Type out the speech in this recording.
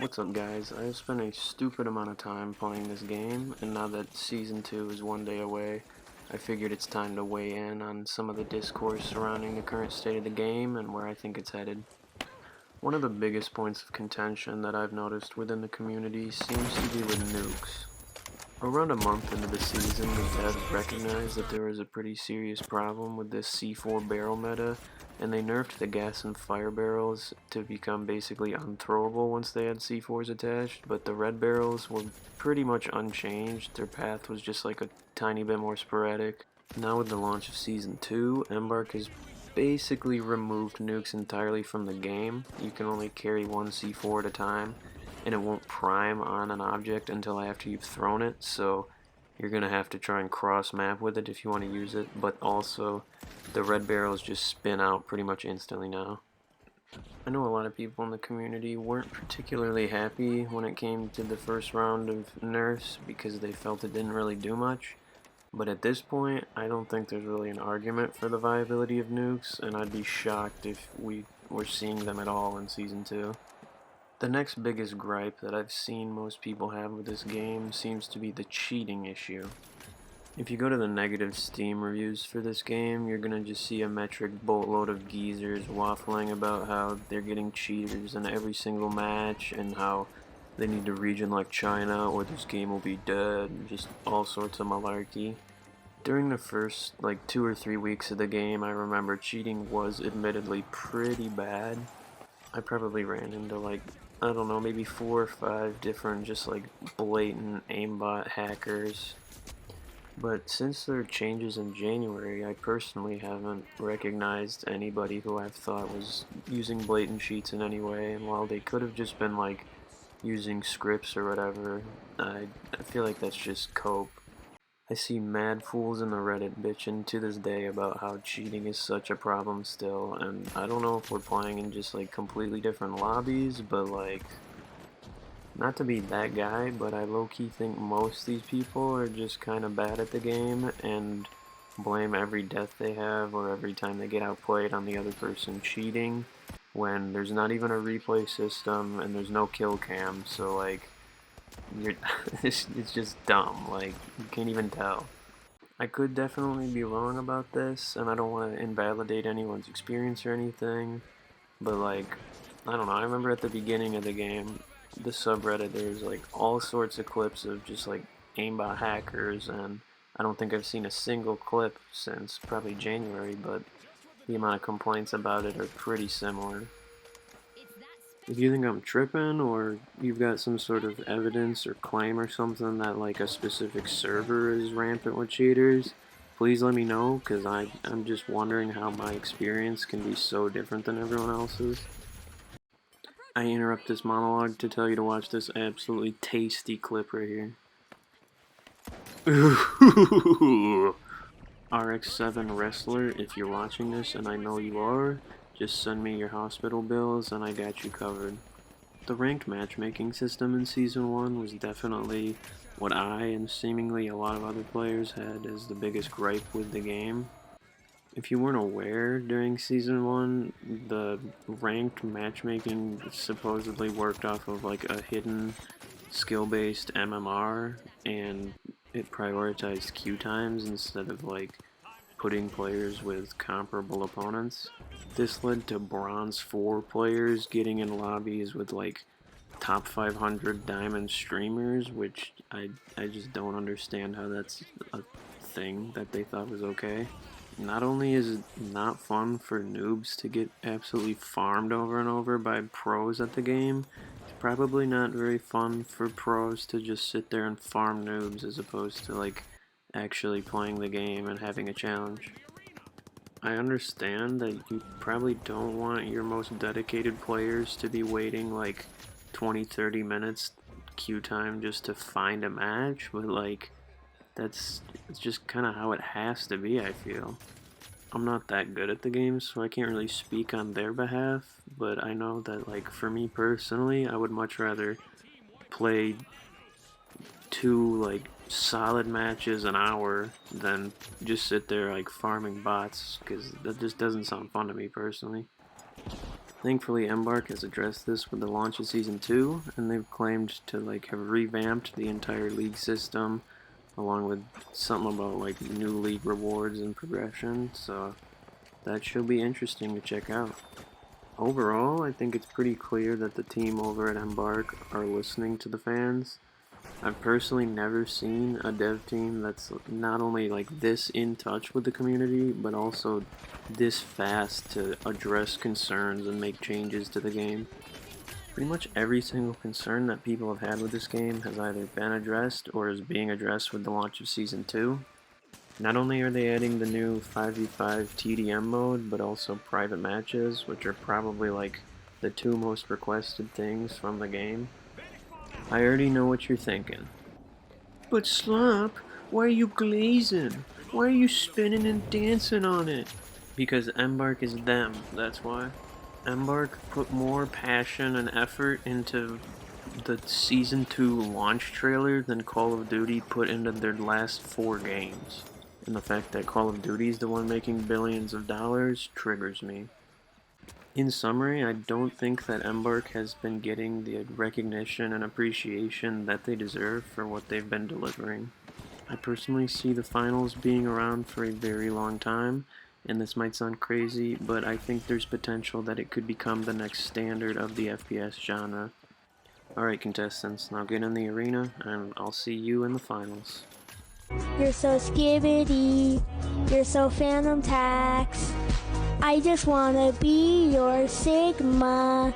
What's up guys, I've spent a stupid amount of time playing this game, and now that Season 2 is one day away, I figured it's time to weigh in on some of the discourse surrounding the current state of the game and where I think it's headed. One of the biggest points of contention that I've noticed within the community seems to be with nukes. Around a month into the season, the devs recognized that there was a pretty serious problem with this C4 barrel meta, and they nerfed the gas and fire barrels to become basically unthrowable once they had C4s attached, but the red barrels were pretty much unchanged. Their path was just like a tiny bit more sporadic. Now with the launch of Season 2, Embark has basically removed nukes entirely from the game. You can only carry one C4 at a time, and it won't prime on an object until after you've thrown it, so you're gonna have to try and cross map with it if you want to use it, but also the red barrels just spin out pretty much instantly now. I know a lot of people in the community weren't particularly happy when it came to the first round of nerfs because they felt it didn't really do much, but at this point I don't think there's really an argument for the viability of nukes, and I'd be shocked if we were seeing them at all in Season 2. The next biggest gripe that I've seen most people have with this game seems to be the cheating issue. If you go to the negative Steam reviews for this game, you're gonna just see a metric boatload of geezers waffling about how they're getting cheaters in every single match and how they need to region like China or this game will be dead, and just all sorts of malarkey. During the first like 2 or 3 weeks of the game, I remember cheating was admittedly pretty bad. I probably ran into like, I don't know, maybe 4 or 5 different just like blatant aimbot hackers. But since there are changes in January, I personally haven't recognized anybody who I've thought was using blatant cheats in any way, and while they could have just been like using scripts or whatever, I feel like that's just cope. I see mad fools in the Reddit bitching to this day about how cheating is such a problem still, and I don't know if we're playing in just like completely different lobbies, but like, not to be that guy, but I low-key think most of these people are just kind of bad at the game and blame every death they have or every time they get outplayed on the other person cheating, when there's not even a replay system and there's no kill cam, so like, you're it's just dumb, like, you can't even tell. I could definitely be wrong about this, and I don't want to invalidate anyone's experience or anything, but like, I don't know, I remember at the beginning of the game, the subreddit, there's like all sorts of clips of just like aimbot hackers, and I don't think I've seen a single clip since probably January, but the amount of complaints about it are pretty similar. If you think I'm tripping, or you've got some sort of evidence or claim or something that like a specific server is rampant with cheaters, please let me know, because I'm just wondering how my experience can be so different than everyone else's. I interrupt this monologue to tell you to watch this absolutely tasty clip right here. RX7 Wrestler, if you're watching this, and I know you are, just send me your hospital bills and I got you covered. The ranked matchmaking system in Season 1 was definitely what I and seemingly a lot of other players had as the biggest gripe with the game. If you weren't aware, during Season 1, the ranked matchmaking supposedly worked off of like a hidden skill-based MMR, and it prioritized queue times instead of like putting players with comparable opponents. This led to Bronze 4 players getting in lobbies with like top 500 diamond streamers, which I just don't understand how that's a thing that they thought was okay. Not only is it not fun for noobs to get absolutely farmed over and over by pros at the game, it's probably not very fun for pros to just sit there and farm noobs as opposed to like actually playing the game and having a challenge. I understand that you probably don't want your most dedicated players to be waiting like 20-30 minutes queue time just to find a match, but like, it's just kind of how it has to be, I feel. I'm not that good at the game, so I can't really speak on their behalf, but I know that like for me personally, I would much rather play 2 like solid matches an hour than just sit there like farming bots, because that just doesn't sound fun to me personally. Thankfully, Embark has addressed this with the launch of Season 2, and they've claimed to have revamped the entire league system, along with something about new league rewards and progression, so that should be interesting to check out. Overall, I think it's pretty clear that the team over at Embark are listening to the fans. I've personally never seen a dev team that's not only this in touch with the community, but also this fast to address concerns and make changes to the game. Pretty much every single concern that people have had with this game has either been addressed or is being addressed with the launch of Season 2. Not only are they adding the new 5v5 TDM mode, but also private matches, which are probably the two most requested things from the game. I already know what you're thinking. But Slop, why are you glazing? Why are you spinning and dancing on it? Because Embark is them, that's why. Embark put more passion and effort into the Season 2 launch trailer than Call of Duty put into their last 4 games. And the fact that Call of Duty is the one making billions of dollars triggers me. In summary, I don't think that Embark has been getting the recognition and appreciation that they deserve for what they've been delivering. I personally see the finals being around for a very long time, and this might sound crazy, but I think there's potential that it could become the next standard of the FPS genre. Alright contestants, now get in the arena, and I'll see you in the finals. You're so skibbity, you're so Phantom Tax. I just wanna be your Sigma.